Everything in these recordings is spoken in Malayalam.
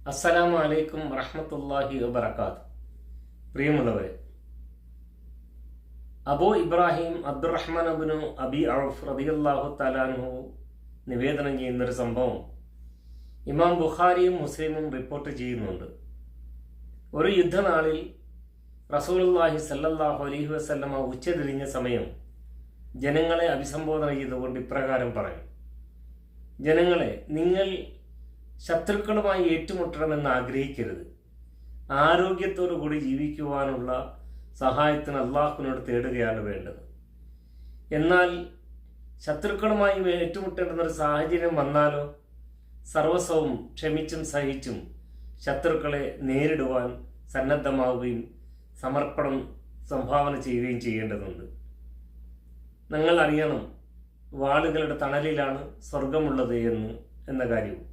അസ്സലാമു അലൈക്കും വറഹ്മത്തുള്ളാഹി വബറകാത്ത്. പ്രിയമുള്ളവരെ, അബൂ ഇബ്രാഹിം അബ്ദുറഹ്മാൻ ഇബ്നു അബി ഔഫ് റളിയല്ലാഹു തആല അൻഹു നിവേദനം ചെയ്യുന്നൊരു സംഭവം ഇമാം ബുഖാരിയും മുസ്ലിമും റിപ്പോർട്ട് ചെയ്യുന്നുണ്ട്. ഒരു യുദ്ധനാളിൽ റസൂലുള്ളാഹി സ്വല്ലല്ലാഹു അലൈഹി വസല്ലമ ഉച്ചതിരിഞ്ഞ സമയം ജനങ്ങളെ അഭിസംബോധന ചെയ്തുകൊണ്ട് ഇപ്രകാരം പറയും: ജനങ്ങളെ, നിങ്ങൾ ശത്രുക്കളുമായി ഏറ്റുമുട്ടണമെന്ന് ആഗ്രഹിക്കരുത്. ആരോഗ്യത്തോടു കൂടി ജീവിക്കുവാനുള്ള സഹായത്തിന് അള്ളാഹുവിനോട് തേടുകയാണ് വേണ്ടത്. എന്നാൽ ശത്രുക്കളുമായി ഏറ്റുമുട്ടേണ്ടുന്നൊരു സാഹചര്യം വന്നാലോ സർവസ്വവും ക്ഷമിച്ചും സഹിച്ചും ശത്രുക്കളെ നേരിടുവാൻ സന്നദ്ധമാവുകയും സമർപ്പണം സംഭാവന ചെയ്യുകയും ചെയ്യേണ്ടതുണ്ട്. നിങ്ങൾ അറിയണം, വാളുകളുടെ തണലിലാണ് സ്വർഗമുള്ളത് എന്ന കാര്യവും.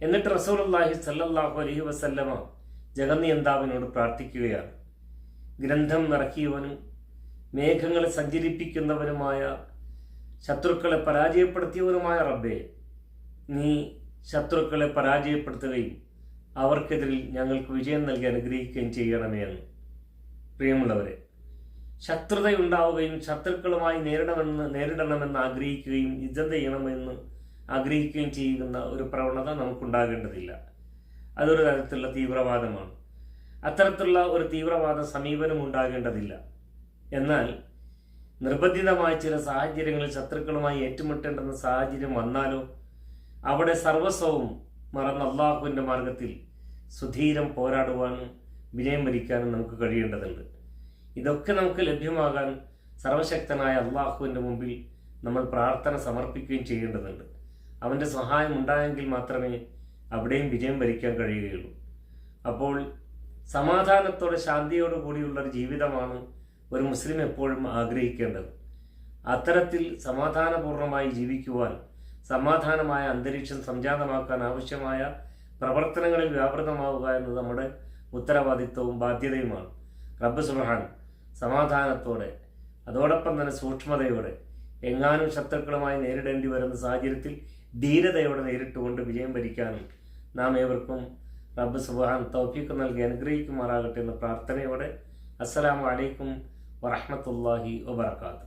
എന്നിട്ട് റസൂലുള്ളാഹി സ്വല്ലല്ലാഹു അലൈഹി വസല്ലമ ജഗന്നിയന്താവിനോട് പ്രാർത്ഥിക്കുകയാണ്: ഗ്രന്ഥം ഇറക്കിയവനും മേഘങ്ങളെ സഞ്ചരിപ്പിക്കുന്നവനുമായ ശത്രുക്കളെ പരാജയപ്പെടുത്തിയവനുമായ റബ്ബേ, നീ ശത്രുക്കളെ പരാജയപ്പെടുത്തുകയും അവർക്കെതിരിൽ ഞങ്ങൾക്ക് വിജയം നൽകി അനുഗ്രഹിക്കുകയും ചെയ്യണമേ എന്ന്. പ്രിയമുള്ളവരെ, ശത്രുതയുണ്ടാവുകയും ശത്രുക്കളുമായി നേരിടണമെന്ന് ആഗ്രഹിക്കുകയും യുദ്ധം ചെയ്യണമെന്ന് ആഗ്രഹിക്കുകയും ചെയ്യുന്ന ഒരു പ്രവണത നമുക്കുണ്ടാകേണ്ടതില്ല. അതൊരു തരത്തിലുള്ള തീവ്രവാദമാണ്. അത്തരത്തിലുള്ള ഒരു തീവ്രവാദ സമീപനം ഉണ്ടാകേണ്ടതില്ല. എന്നാൽ നിർബന്ധിതമായ ചില സാഹചര്യങ്ങളിൽ ശത്രുക്കളുമായി ഏറ്റുമുട്ടേണ്ടുന്ന സാഹചര്യം വന്നാലോ അവിടെ സർവസ്വവും മറന്ന് അള്ളാഹുവിൻ്റെ മാർഗത്തിൽ സുധീരം പോരാടുവാനും വിജയം വരിക്കാനും നമുക്ക് കഴിയേണ്ടതുണ്ട്. ഇതൊക്കെ നമുക്ക് ലഭ്യമാകാൻ സർവശക്തനായ അള്ളാഹുവിൻ്റെ മുമ്പിൽ നമ്മൾ പ്രാർത്ഥന സമർപ്പിക്കുകയും ചെയ്യേണ്ടതുണ്ട്. അവൻ്റെ സഹായം ഉണ്ടായെങ്കിൽ മാത്രമേ അവിടെയും വിജയം വരിക്കാൻ കഴിയുകയുള്ളൂ. അപ്പോൾ സമാധാനത്തോടെ ശാന്തിയോടു കൂടിയുള്ളൊരു ജീവിതമാണ് ഒരു മുസ്ലിം എപ്പോഴും ആഗ്രഹിക്കേണ്ടത്. അത്തരത്തിൽ സമാധാനപൂർണമായി ജീവിക്കുവാൻ, സമാധാനമായ അന്തരീക്ഷം സംജാതമാക്കാൻ ആവശ്യമായ പ്രവർത്തനങ്ങളിൽ വ്യാപൃതമാവുക എന്നത് നമ്മുടെ ഉത്തരവാദിത്വവും ബാധ്യതയുമാണ്. റബ്ബ് സുബ്ഹാൻ സമാധാനത്തോടെ, അതോടൊപ്പം തന്നെ സൂക്ഷ്മതയോടെ, എങ്ങാനും ശത്രുക്കളുമായി നേരിടേണ്ടി വരുന്ന സാഹചര്യത്തിൽ ധീരതയോടെ നേരിട്ടുകൊണ്ട് വിജയം വരിക്കാനും നാം ഏവർക്കും റബ്ബ് സുബ്ഹാൻ തൗഫീഖ് നൽകി അനുഗ്രഹിക്കുമാറാകട്ടെ എന്ന പ്രാർത്ഥനയോടെ അസ്സലാമു അലൈക്കും വറഹ്മത്തുള്ളാഹി വബറകാതുഹു.